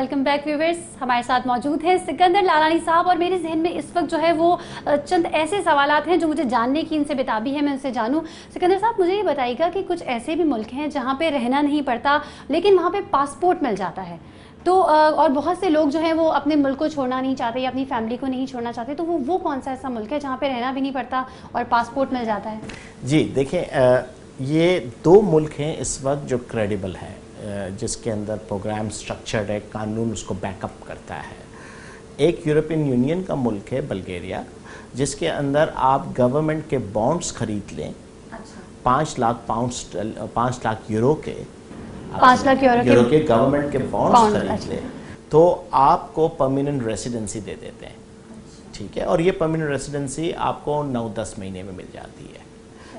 Welcome back viewers. हमारे साथ मौजूद हैं सिकंदर लालानी साहब और मेरे जहन में इस वक्त जो है वो चंद ऐसे सवालात हैं जो मुझे जानने की इनसे बेताबी है, मैं उनसे जानूं। सिकंदर साहब, मुझे ये बताइएगा कि कुछ ऐसे भी मुल्क हैं जहाँ पे रहना नहीं पड़ता लेकिन वहाँ पे पासपोर्ट मिल जाता है, तो और बहुत से लोग जो हैं वो अपने मुल्क को छोड़ना नहीं चाहते या अपनी फैमिली को नहीं छोड़ना चाहते, तो वो कौन सा ऐसा मुल्क है जहाँ पे रहना भी नहीं पड़ता और पासपोर्ट मिल जाता है? जी देखिए, ये दो मुल्क हैं इस वक्त जो क्रेडिबल है, जिसके अंदर प्रोग्राम स्ट्रक्चर्ड है, कानून उसको बैकअप करता है। एक यूरोपियन यूनियन का मुल्क है बल्गेरिया, जिसके अंदर आप गवर्नमेंट के बॉन्ड्स खरीद लें। अच्छा। 5 लाख यूरो के 5 लाख यूरो के गवर्नमेंट के बॉन्ड्स खरीद लें तो आपको परमानेंट रेसिडेंसी दे देते हैं। ठीक है, और ये परमानेंट रेसिडेंसी आपको 9-10 महीने में मिल जाती है।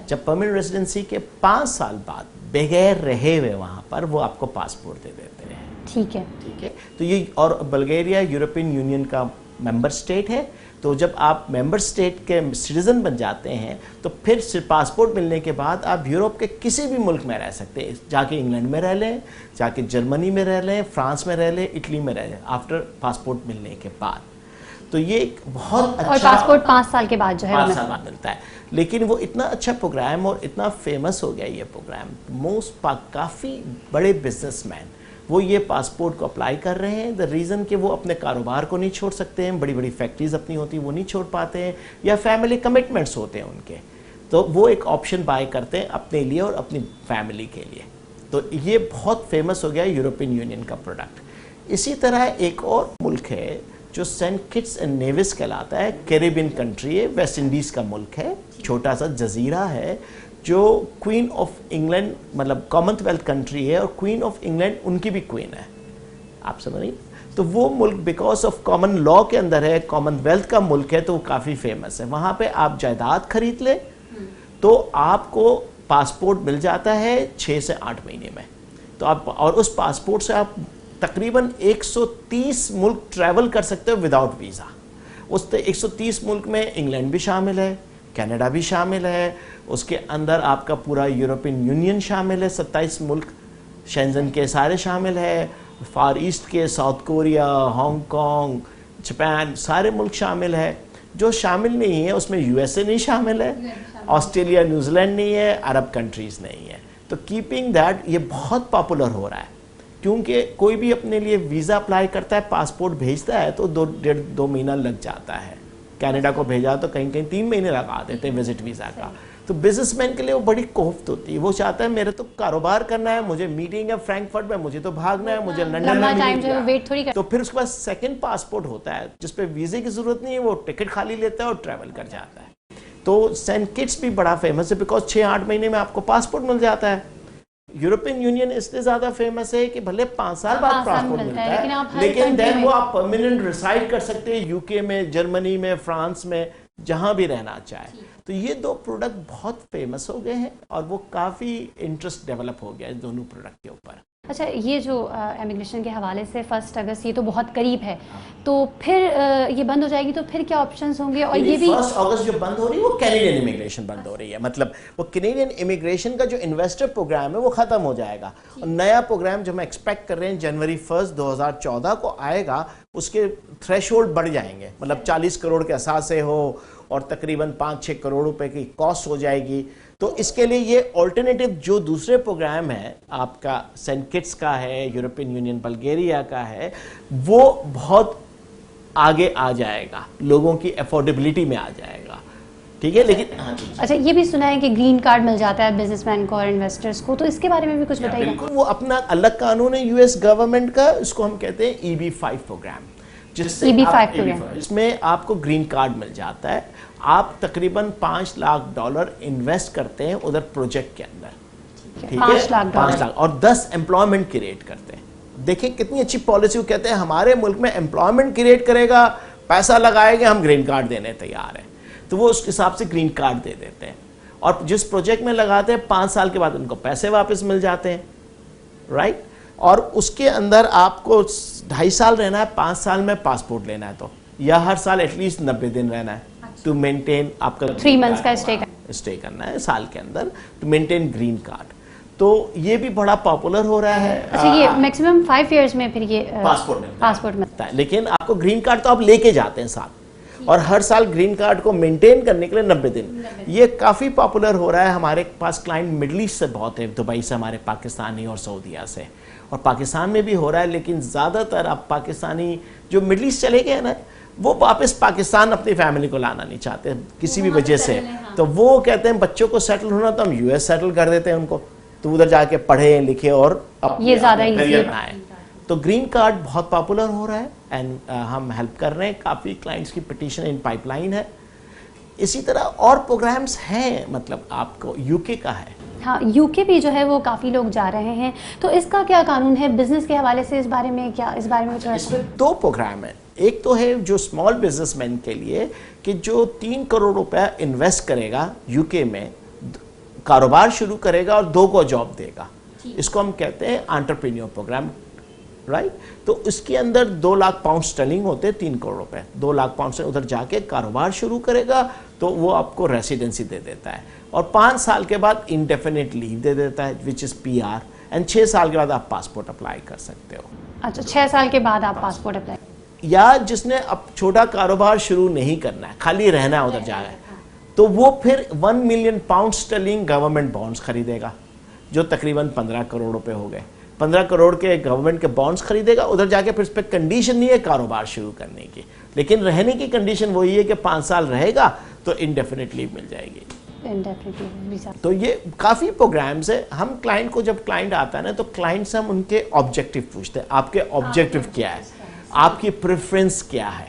जब परमानेंट रेसिडेंसी के 5 साल बाद बगैर रहे हुए वहाँ पर वो आपको पासपोर्ट दे देते हैं। ठीक है, तो ये, और बल्गेरिया यूरोपियन यूनियन का मेंबर स्टेट है, तो जब आप मेंबर स्टेट के सिटीजन बन जाते हैं तो फिर सिर्फ पासपोर्ट मिलने के बाद आप यूरोप के किसी भी मुल्क में रह सकते हैं। जाके इंग्लैंड में रह लें, जाके जर्मनी में रह लें, फ्रांस में रह लें, इटली में रह लें, आफ्टर पासपोर्ट मिलने के बाद। तो ये एक बहुत अच्छा, और पासपोर्ट 5 साल के बाद जो है 5 साल बाद मिलता है। लेकिन वो इतना अच्छा प्रोग्राम और इतना फेमस हो गया ये प्रोग्राम, काफ़ी बड़े बिजनेसमैन वो ये पासपोर्ट को अप्लाई कर रहे हैं। द रीज़न कि वो अपने कारोबार को नहीं छोड़ सकते हैं, बड़ी बड़ी फैक्ट्रीज अपनी होती हैं वो नहीं छोड़ पाते हैं, या फैमिली कमिटमेंट्स होते हैं उनके, तो वो एक ऑप्शन बाय करते हैं अपने लिए और अपनी फैमिली के लिए। तो ये बहुत फेमस हो गया यूरोपियन यूनियन का प्रोडक्ट। इसी तरह एक और मुल्क है जो सेंट किट्स एंड नेविस कहलाता है, कैरिबियन कंट्री है, वेस्ट इंडीज़ का मुल्क है, छोटा सा जजीरा है, जो क्वीन ऑफ इंग्लैंड, मतलब कॉमनवेल्थ कंट्री है और क्वीन ऑफ इंग्लैंड उनकी भी क्वीन है, आप समझ रही। तो वो मुल्क बिकॉज ऑफ कॉमन लॉ के अंदर है, कॉमनवेल्थ का मुल्क है, तो वो काफ़ी फेमस है। वहाँ पे आप जायदाद खरीद लें तो आपको पासपोर्ट मिल जाता है 6 से 8 महीने में। तो आप, और उस पासपोर्ट से आप तकरीबन 130 मुल्क ट्रैवल कर सकते हो विदाउट वीज़ा। उस 130 मुल्क में इंग्लैंड भी शामिल है, कनाडा भी शामिल है, उसके अंदर आपका पूरा यूरोपियन यूनियन शामिल है, 27 मुल्क शेंजन के सारे शामिल है, फार ईस्ट के साउथ कोरिया, हांगकांग, जापान, सारे मुल्क शामिल है। जो शामिल नहीं है उसमें यूएसए नहीं शामिल है, ऑस्ट्रेलिया, न्यूजीलैंड नहीं है, अरब कंट्रीज़ नहीं है। तो कीपिंग दैट ये बहुत पॉपुलर हो रहा है, क्योंकि कोई भी अपने लिए वीज़ा अप्लाई करता है, पासपोर्ट भेजता है तो 2 महीना लग जाता है। कनाडा को भेजा तो कहीं कहीं 3 महीने लगा देते हैं विजिट वीज़ा का। तो बिजनेसमैन के लिए वो बड़ी कोफ्त होती है, वो चाहता है मेरे तो कारोबार करना है, मुझे मीटिंग है फ्रैंकफर्ट में, मुझे तो भागना है, मुझे लंदन में वेट थोड़ी कर। तो फिर उसके बाद सेकंड पासपोर्ट होता है जिसपे वीज़े की ज़रूरत नहीं है, वो टिकट खाली लेता है और ट्रैवल कर जाता है। तो सेंट किट्स भी बड़ा फेमस है बिकॉज 6-8 महीने में आपको पासपोर्ट मिल जाता है। यूरोपियन यूनियन इसलिए ज़्यादा फेमस है कि भले 5 साल बाद पासपोर्ट मिलता है, लेकिन देन वो आप परमानेंट रिसाइड कर सकते हैं यूके में, जर्मनी में, फ्रांस में, जहां भी रहना चाहे। तो ये 2 प्रोडक्ट बहुत फेमस हो गए हैं और वो काफ़ी इंटरेस्ट डेवलप हो गया है दोनों प्रोडक्ट के ऊपर। अच्छा, ये जो इमिग्रेशन के हवाले से 1 अगस्त ये तो बहुत करीब है, तो फिर ये बंद हो जाएगी तो फिर क्या ऑप्शंस होंगे? और ये भी 1 अगस्त जो बंद हो रही है वो कैनेडियन इमिग्रेशन बंद हो रही है, मतलब वो कैनेडियन इमिग्रेशन का जो इन्वेस्टर प्रोग्राम है वो ख़त्म हो जाएगा और नया प्रोग्राम जो हम एक्सपेक्ट कर रहे हैं जनवरी 1, 2014 को आएगा, उसके थ्रेशोल्ड बढ़ जाएंगे, मतलब 40 करोड़ के असासे हो और तकरीबन 5-6 करोड़ रुपए की कॉस्ट हो जाएगी। तो इसके लिए ये ऑल्टरनेटिव जो दूसरे प्रोग्राम है, आपका सेंट किट्स का है, यूरोपियन यूनियन बल्गेरिया का है, वो बहुत आगे आ जाएगा, लोगों की अफोर्डेबिलिटी में आ जाएगा। ठीक है, लेकिन अच्छा, ये भी सुना है कि ग्रीन कार्ड मिल जाता है बिजनेसमैन को और इन्वेस्टर्स को, तो इसके बारे में भी कुछ बताइए। बिल्कुल, वो अपना अलग कानून है यूएस गवर्नमेंट का, इसको हम कहते हैं EB-5 प्रोग्राम, जिससे इसमें आपको ग्रीन कार्ड मिल जाता है। आप तकरीबन $5 लाख इन्वेस्ट करते हैं उधर प्रोजेक्ट के अंदर, ठीक है, 5 लाख और 10 एम्प्लॉयमेंट क्रिएट करते हैं। देखिए कितनी अच्छी पॉलिसी। वो कहते हैं हमारे मुल्क में एम्प्लॉयमेंट क्रिएट करेगा, पैसा लगाएगा, हम ग्रीन कार्ड देने तैयार हैं। तो वो उस हिसाब से ग्रीन कार्ड दे देते हैं और जिस प्रोजेक्ट में लगाते हैं 5 साल के बाद उनको पैसे वापस मिल जाते हैं, राइट। और उसके अंदर आपको 2.5 साल रहना है, 5 साल में पासपोर्ट लेना है तो, या हर साल एटलीस्ट 90 दिन रहना है टू मेंटेन, आपका 3 मंथ्स का स्टे करना है साल के अंदर टू मेंटेन ग्रीन कार्ड। तो ये भी बड़ा पॉपुलर हो रहा है। अच्छा, ये मैक्सिमम 5 इयर्स में फिर ये पासपोर्ट मिलता है, लेकिन आपको ग्रीन कार्ड तो आप लेके जाते हैं साथ, और हर साल ग्रीन कार्ड को मेंटेन करने के लिए 90 दिन। ये काफ़ी पॉपुलर हो रहा है। हमारे पास क्लाइंट मिडल ईस्ट से बहुत है, दुबई से, हमारे पाकिस्तानी और सऊदीया से, और पाकिस्तान में भी हो रहा है। लेकिन ज़्यादातर अब पाकिस्तानी जो मिडल ईस्ट चले गए ना, वो वापस पाकिस्तान अपनी फैमिली को लाना नहीं चाहते किसी भी वजह से। तो वो कहते हैं बच्चों को सेटल होना तो हम यूएस सेटल कर देते हैं उनको, तो उधर जाके पढ़े लिखे और ये ज़्यादा करियर बनाए। तो ग्रीन कार्ड बहुत पॉपुलर हो रहा है, एंड हम हेल्प कर रहे हैं। काफ़ी क्लाइंट्स की पिटीशन इन पाइपलाइन है। इसी तरह और प्रोग्राम्स हैं, मतलब आपको यूके का है। हाँ, यूके भी जो है वो काफ़ी लोग जा रहे हैं, तो इसका क्या कानून है बिजनेस के हवाले से? इस बारे में थोड़ा इसमें 2 प्रोग्राम है। एक तो है जो स्मॉल बिजनेसमैन के लिए, कि जो 3 करोड़ रुपया इन्वेस्ट करेगा यूके में, कारोबार शुरू करेगा और 2 को जॉब देगा, इसको हम कहते हैं एंटरप्रेन्योर प्रोग्राम, राइट। तो इसके अंदर 2 लाख पाउंड स्टर्लिंग होते हैं, 3 करोड़ रुपए। 2 लाख पाउंड से उधर जाके कारोबार शुरू करेगा तो वो आपको रेसिडेंसी दे देता है, और 5 साल के बाद इंडेफिनिट लीव दे देता है, विच इज़ PR, एंड 6 साल के बाद आप पासपोर्ट अप्लाई कर सकते हो। अच्छा, 6 साल के बाद आप पासपोर्ट अप्लाई, या जिसने अब छोटा कारोबार शुरू नहीं करना है, खाली रहना है उधर जाए, तो वो फिर 1 million pound sterling government bonds खरीदेगा, जो तकरीबन 15 करोड़ रुपए हो गए। 15 करोड़ के गवर्नमेंट के बॉन्ड्स खरीदेगा, उधर जाके फिर उस पर कंडीशन नहीं है कारोबार शुरू करने की, लेकिन रहने की कंडीशन वही है कि 5 साल रहेगा तो इंडेफिनिट लीव मिल जाएगी। तो ये काफ़ी प्रोग्राम्स है। हम क्लाइंट को, जब क्लाइंट आता है ना, तो क्लाइंट से हम उनके ऑब्जेक्टिव पूछते हैं। आपके ऑब्जेक्टिव क्या है, आपकी प्रेफरेंस क्या है,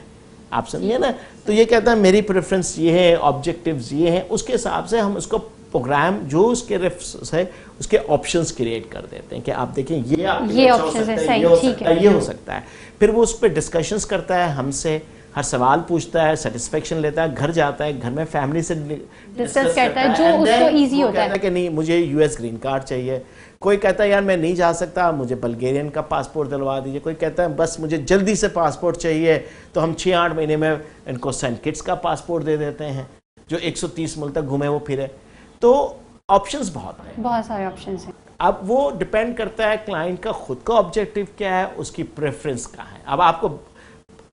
आप समझिए ना। तो ये कहता है मेरी प्रेफरेंस ये है, ऑब्जेक्टिव्स ये हैं, उसके हिसाब से हम उसको प्रोग्राम जो उसके रेफरेंस है उसके ऑप्शंस क्रिएट कर देते हैं कि आप देखें ये ऑप्शन है, सही, ठीक है, ये हो सकता है। फिर वो उस पर डिस्कशंस करता है हमसे, हर सवाल पूछता है, सेटिस्फेक्शन लेता है, घर जाता है, घर में फैमिली से डिस्कस करता है जो उसको इजी होता है कि नहीं मुझे यूएस ग्रीन कार्ड चाहिए। कोई कहता है यार मैं नहीं जा सकता, मुझे बल्गेरियन का पासपोर्ट दिलवा दीजिए। कोई कहता है बस मुझे जल्दी से पासपोर्ट चाहिए, तो हम 6-8 महीने में इनको सेंट किट्स का पासपोर्ट दे देते हैं, जो 130 मुल्क तक घूमे वो फिरे। तो ऑप्शंस बहुत सारे ऑप्शंस हैं। अब वो डिपेंड करता है क्लाइंट का खुद का ऑब्जेक्टिव क्या है, उसकी प्रेफरेंस क्या है। अब आपको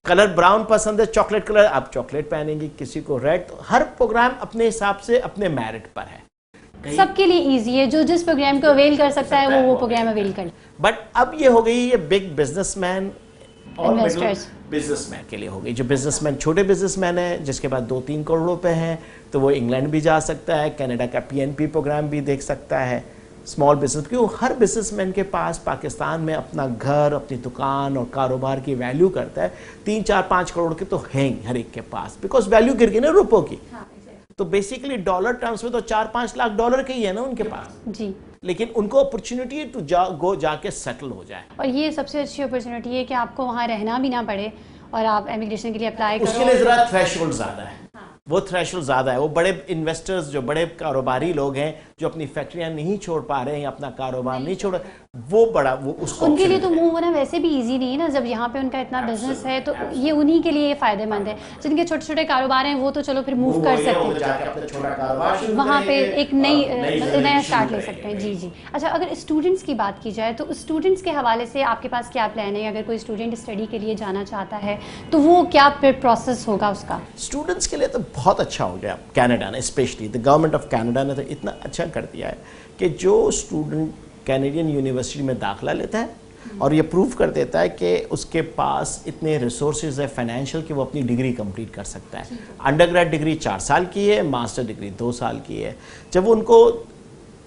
कलर ब्राउन पसंद है, चॉकलेट कलर, आप चॉकलेट पहनेंगे, किसी को रेड। तो हर प्रोग्राम अपने हिसाब से अपने मेरिट पर है, सबके लिए इजी है, जो जिस प्रोग्राम को अवेल कर सकता है वो प्रोग्राम अवेल कर। बट अब ये हो गई ये बिग बिजनेसमैन और इन्वेस्टर्स बिजनेसमैन के लिए हो गई। जो बिजनेसमैन, छोटे बिजनेसमैन है जिसके पास 2-3 करोड़ रुपए हैं, तो वो इंग्लैंड भी जा सकता है, कनाडा का PNP प्रोग्राम भी देख सकता है। स्मॉल बिजनेस, क्योंकि हर बिजनेसमैन के पास पाकिस्तान में अपना घर, अपनी दुकान और कारोबार की वैल्यू करता है। 3-4-5 करोड़ के तो हैं ही हर एक के पास, बिकॉज वैल्यू गिर गई ना रुपयों की। तो बेसिकली डॉलर टर्म्स में तो 4-5 लाख डॉलर के ही है ना उनके पास जी, लेकिन उनको अपॉर्चुनिटी है टू जाके सेटल हो जाए। और ये सबसे अच्छी अपॉर्चुनिटी है कि आपको वहाँ रहना भी ना पड़े और आप इमिग्रेशन के लिए अप्लाई करो। उसके लिए जरा थ्रेशोल्ड ज्यादा है, वो थ्रेशोल्ड ज़्यादा है। वो बड़े इन्वेस्टर्स, जो बड़े कारोबारी लोग हैं, जो अपनी फैक्ट्रियां नहीं छोड़ पा रहे हैं, अपना कारोबार नहीं छोड़, वो बड़ा वो उसको उनके लिए तो मूव होना वैसे भी इजी नहीं है ना, जब यहाँ पे उनका इतना बिजनेस है, तो ये उन्हीं के लिए फायदेमंद है। जिनके छोटे छोटे कारोबार हैं वो तो चलो फिर मूव कर सकते हैं, वहाँ पे एक नया स्टार्ट ले सकते हैं। जी जी। अच्छा, अगर स्टूडेंट्स की बात की जाए तो स्टूडेंट्स के हवाले से आपके पास क्या प्लान है? अगर कोई स्टूडेंट स्टडी के लिए जाना चाहता है तो वो क्या प्रोसेस होगा उसका? स्टूडेंट्स के लिए तो बहुत अच्छा हो गया कनाडा ने, specially the government of Canada ने तो इतना अच्छा कर दिया है कि जो स्टूडेंट कैनेडियन यूनिवर्सिटी में दाखिला लेता है और ये प्रूव कर देता है कि उसके पास इतने रिसोर्सेज है फाइनेंशियल कि वो अपनी डिग्री कंप्लीट कर सकता है। अंडरग्रेड डिग्री 4 साल की है, मास्टर डिग्री 2 साल की है। जब उनको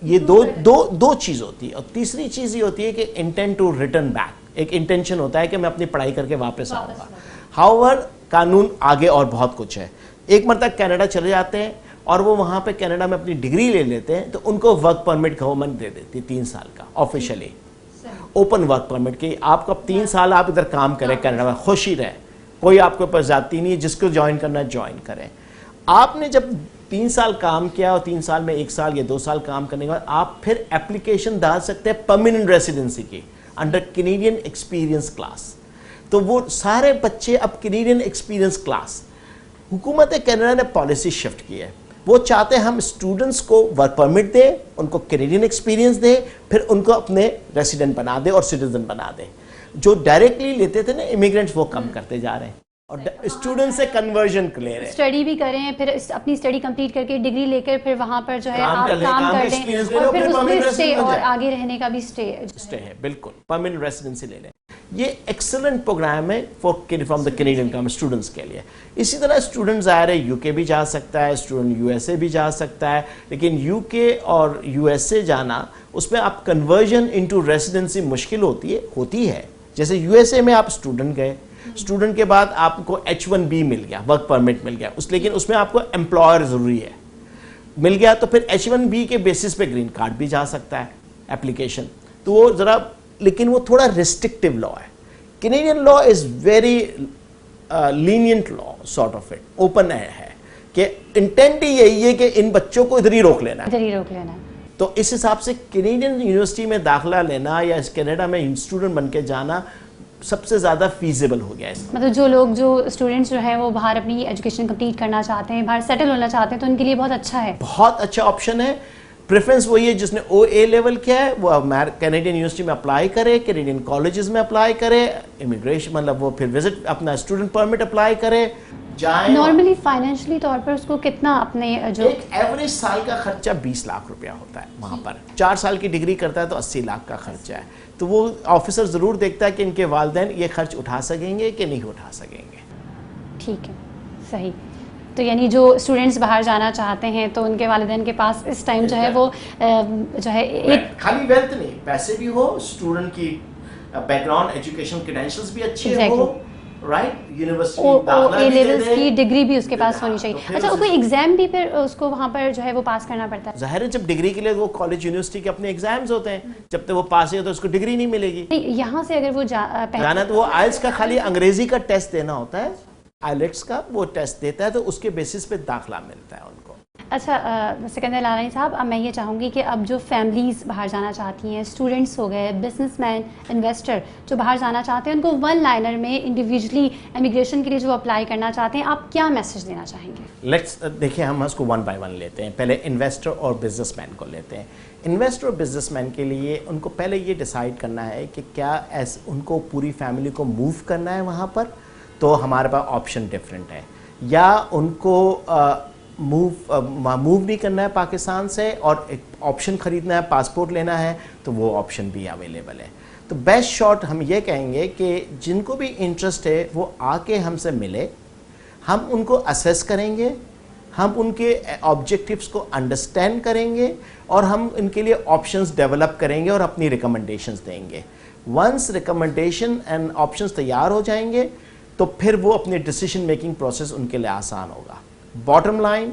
ये दो चीज़ होती है, और तीसरी चीज़ ये होती है कि इंटेंट टू रिटर्न बैक, एक इंटेंशन होता है कि मैं अपनी पढ़ाई करके वापस आऊँगा। हाउएवर कानून आगे और बहुत कुछ है। एक मरतबा कनाडा चले जाते हैं और वो वहाँ पे कनाडा में अपनी डिग्री ले लेते हैं तो उनको वर्क परमिट गवर्नमेंट दे देती है 3 साल का, ऑफिशियली ओपन वर्क परमिट की। आपको अब 3 साल आप इधर काम करें कनाडा में, खुशी रहे, कोई आपके ऊपर जाती नहीं है, जिसको ज्वाइन करना है ज्वाइन करें। आपने जब 3 साल काम किया और 3 साल में 1 साल या 2 साल काम करने के बाद आप फिर एप्लीकेशन डाल सकते हैं परमानेंट रेसिडेंसी की अंडर कैनेडियन एक्सपीरियंस क्लास। तो वो सारे बच्चे अब कैनेडियन एक्सपीरियंस क्लास, हुकूमत कनाडा ने पॉलिसी शिफ्ट की है। वो चाहते हैं हम स्टूडेंट्स को वर्क परमिट दें, उनको कैनेडियन एक्सपीरियंस दें, फिर उनको अपने रेसिडेंट बना दें और सिटीजन बना दें। जो डायरेक्टली लेते थे ना इमिग्रेंट्स, वो कम करते जा रहे हैं और स्टूडेंट से कन्वर्जन ले रहे हैं। स्टडी भी करें, फिर अपनी स्टडी कंप्लीट करके डिग्री लेकर फिर वहां पर जो है आप काम कर लें और फिर उसमें स्टे और आगे रहने का भी स्टे है। बिल्कुल, परमानेंट रेसिडेंसी ले लें। ये एक्सीलेंट प्रोग्राम है for from the Canadian come students के लिए। इसी तरह स्टूडेंट ज़ाहिर है यूके भी जा सकता है, स्टूडेंट यूएसए भी जा सकता है, लेकिन यूके और यूएसए जाना उसमें आप कन्वर्जन इनटू रेसिडेंसी मुश्किल होती है। जैसे यूएसए में आप स्टूडेंट गए, स्टूडेंट के बाद आपको H1B मिल गया, वर्क परमिट मिल गया, लेकिन उसमें आपको एम्प्लॉयर ज़रूरी है, मिल गया तो फिर H1B के बेसिस पे ग्रीन कार्ड भी जा सकता है एप्लीकेशन। तो वो ज़रा, लेकिन वो थोड़ा रिस्ट्रिक्टिव लॉ है। Canadian law is very lenient law, sort of it open है कि इंटेंट ही यही है कि इन बच्चों को इधर ही रोक लेना है। तो इस हिसाब से कैनेडियन यूनिवर्सिटी में दाखिला लेना या इस कनाडा में स्टूडेंट बन के जाना सबसे ज़्यादा फीजिबल हो गया है। मतलब जो स्टूडेंट्स जो हैं वो बाहर अपनी एजुकेशन कंप्लीट करना चाहते हैं, बाहर सेटल होना चाहते हैं, तो उनके लिए बहुत अच्छा है, बहुत अच्छा ऑप्शन है। प्रेफरेंस वही है जिसने OA लेवल किया है वो कैनेडियन यूनिवर्सिटी में अप्लाई करे, कैनेडियन कॉलेजेस में अप्लाई करे, इमिग्रेशन मतलब वो फिर विजिट अपना स्टूडेंट परमिट अप्लाई करे, जाए। नॉर्मली फाइनेंशियली तौर पर उसको कितना अपने जो एक एवरेज साल का खर्चा 20 लाख रुपया होता है वहाँ पर। 4 साल की डिग्री करता है तो 80 लाख का खर्चा है। तो वो ऑफिसर ज़रूर देखता है कि इनके वालिदैन ये खर्च उठा सकेंगे कि नहीं उठा सकेंगे। ठीक है, सही। तो यानी जो स्टूडेंट्स बाहर जाना चाहते हैं तो उनके वालिदैन के पास इस टाइम जो है वो जो है एक खाली वेल्थ नहीं, पैसे भी हो, स्टूडेंट की बैकग्राउंड एजुकेशन क्रेडेंशियल्स भी अच्छे हो, राइट, यूनिवर्सिटी दाखिला A भी लेवल्स दे की डिग्री भी उसके पास होनी तो चाहिए। अच्छा, कोई एग्जाम भी फिर उसको वहाँ पर जो है वो पास करना पड़ता है? ज़ाहिर है जब डिग्री के लिए वो कॉलेज यूनिवर्सिटी के अपने एग्जाम्स होते हैं, जब तक वो पास है तो उसको डिग्री नहीं मिलेगी। यहाँ से अगर वो जाना तो वो आइल्स का खाली अंग्रेजी का टेस्ट देना होता है, आइलेट्स का वो टेस्ट देता है तो उसके बेसिस पे दाखिला मिलता है उनको। अच्छा सिकंदर लालानी साहब, अब मैं ये चाहूँगी कि अब जो फैमिलीज़ बाहर जाना चाहती हैं, स्टूडेंट्स हो गए, बिजनेसमैन, इन्वेस्टर जो बाहर जाना चाहते हैं, उनको वन लाइनर में इंडिविजुअली इमिग्रेशन के लिए जो अप्लाई करना चाहते हैं, आप क्या मैसेज देना चाहेंगे? लेट्स देखिए, हम उसको 1 बाय 1 लेते हैं। पहले इन्वेस्टर और बिजनेसमैन को लेते हैं। इन्वेस्टर और बिजनेसमैन के लिए उनको पहले ये डिसाइड करना है कि क्या उनको पूरी फैमिली को मूव करना है वहाँ पर, तो हमारे पास ऑप्शन डिफरेंट है, या उनको मूव नहीं करना है पाकिस्तान से और एक ऑप्शन ख़रीदना है, पासपोर्ट लेना है, तो वो ऑप्शन भी अवेलेबल है। तो बेस्ट शॉट हम ये कहेंगे कि जिनको भी इंटरेस्ट है वो आके हमसे मिले, हम उनको असेस करेंगे, हम उनके ऑब्जेक्टिव्स को अंडरस्टैंड करेंगे और हम इनके लिए ऑप्शंस डेवलप करेंगे और अपनी रिकमेंडेशंस देंगे। वंस रिकमेंडेशन एंड ऑप्शंस तैयार हो जाएंगे तो फिर वो अपने डिसीजन मेकिंग प्रोसेस उनके लिए आसान होगा। बॉटम लाइन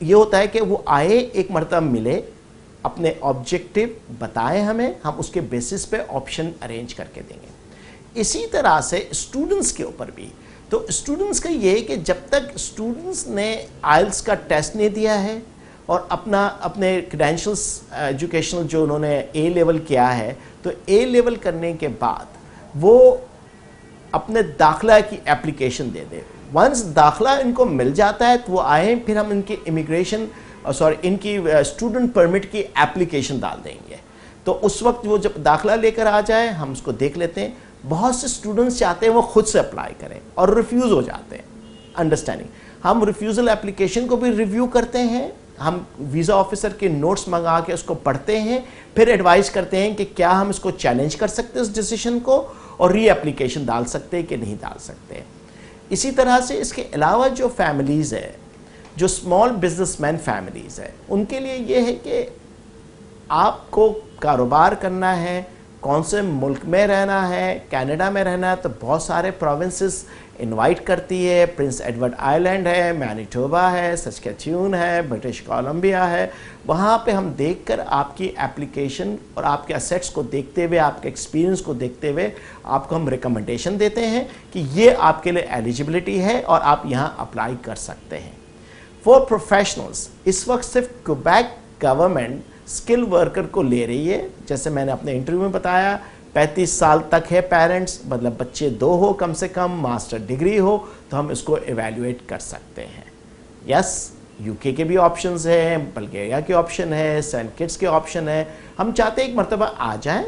ये होता है कि वो आए, एक मरतबा मिले, अपने ऑब्जेक्टिव बताएं हमें, हम उसके बेसिस पे ऑप्शन अरेंज करके देंगे। इसी तरह से स्टूडेंट्स के ऊपर भी, तो स्टूडेंट्स का ये है कि जब तक स्टूडेंट्स ने आइल्स का टेस्ट नहीं दिया है और अपने क्रेडेंशियल्स एजुकेशनल जो उन्होंने A लेवल किया है, तो A लेवल करने के बाद वो अपने दाखिला की एप्लीकेशन दे दे। वंस दाखिला इनको मिल जाता है तो वो आए, फिर हम इनकी इमिग्रेशन इनकी स्टूडेंट परमिट की एप्लीकेशन डाल देंगे। तो उस वक्त वो जब दाखिला लेकर आ जाए हम उसको देख लेते हैं। बहुत से स्टूडेंट्स चाहते हैं वो खुद से अप्लाई करें और रिफ्यूज़ हो जाते हैं, अंडरस्टैंडिंग। हम रिफ्यूज़ल एप्लीकेशन को भी रिव्यू करते हैं, हम वीज़ा ऑफिसर के नोट्स मंगा के उसको पढ़ते हैं, फिर एडवाइस करते हैं कि क्या हम इसको चैलेंज कर सकते हैं उस डिसीजन को और री एप्लीकेशन डाल सकते हैं कि नहीं डाल सकते। इसी तरह से इसके अलावा जो फैमिलीज़ है, जो स्मॉल बिजनेसमैन फैमिलीज़ है, उनके लिए ये है कि आपको कारोबार करना है, कौन से मुल्क में रहना है, कनाडा में रहना है, तो बहुत सारे प्रोविंसेस इनवाइट करती है। प्रिंस एडवर्ड आइलैंड है, मैनिटोबा है, सस्केचुन है, ब्रिटिश कोलंबिया है। वहाँ पे हम देखकर आपकी एप्लीकेशन और आपके असेट्स को देखते हुए, आपके एक्सपीरियंस को देखते हुए आपको हम रिकमेंडेशन देते हैं कि ये आपके लिए एलिजिबिलिटी है और आप यहाँ अप्लाई कर सकते हैं। फॉर प्रोफेशनल्स इस वक्त सिर्फ क्वेबेक गवर्नमेंट स्किल वर्कर को ले रही है। जैसे मैंने अपने इंटरव्यू में बताया, 35 साल तक है पेरेंट्स, मतलब बच्चे 2 हो कम से कम, मास्टर डिग्री हो, तो हम इसको एवेल्युएट कर सकते हैं। यस, यूके के भी ऑप्शंस हैं, बल्गेरिया के ऑप्शन है, सेंट किट्स के ऑप्शन है। हम चाहते हैं एक मरतबा आ जाएं,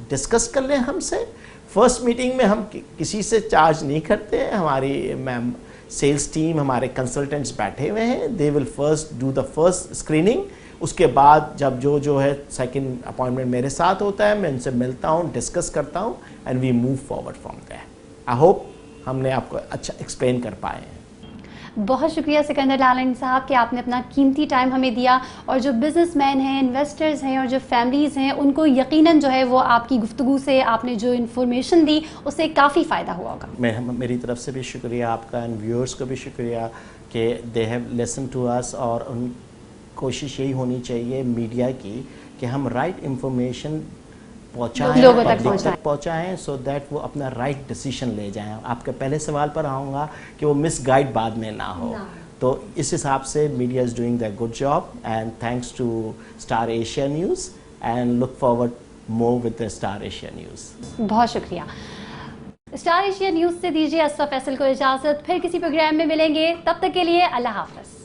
डिस्कस कर लें हमसे। फर्स्ट मीटिंग में हम किसी से चार्ज नहीं करते हैं। हमारी मैम सेल्स टीम, हमारे कंसल्टेंट्स बैठे हुए हैं, they will first do the first screening. उसके बाद जब जो है सेकंड अपॉइंटमेंट मेरे साथ होता है, मैं उनसे मिलता हूँ, डिस्कस करता हूँ and we move forward from there. I hope हमने आपको अच्छा एक्सप्लेन कर पाए हैं। बहुत शुक्रिया सिकंदर लालनी साहब कि आपने अपना कीमती टाइम हमें दिया, और जो बिजनेसमैन हैं, इन्वेस्टर्स हैं और जो फैमिलीज़ हैं, उनको यकीनन जो है वो आपकी गुफ्तगू से, आपने जो इन्फॉर्मेशन दी उससे काफ़ी फ़ायदा हुआ होगा। मेरी तरफ से भी शुक्रिया आपका, एंड व्यूअर्स को भी शुक्रिया कि they have listen to us. और उन कोशिश यही होनी चाहिए मीडिया की कि हम राइट इंफॉर्मेशन पहुँचाएं, लोगों तक पब्लिक तक पहुँचाएं, सो दैट वो अपना राइट डिसीजन ले जाएं। आपके पहले सवाल पर आऊँगा कि वो मिसगाइड बाद में ना हो। तो इस हिसाब से media is doing the good job, and thanks to Star Asia News, and look forward more with the Star Asia News. बहुत शुक्रिया। स्टार एशिया न्यूज़ से दीजिए असफ़ फैसल को इजाज़त, फिर किसी प्रोग्राम में मिलेंगे, तब तक के लिए अल्लाह हाफ़िज़।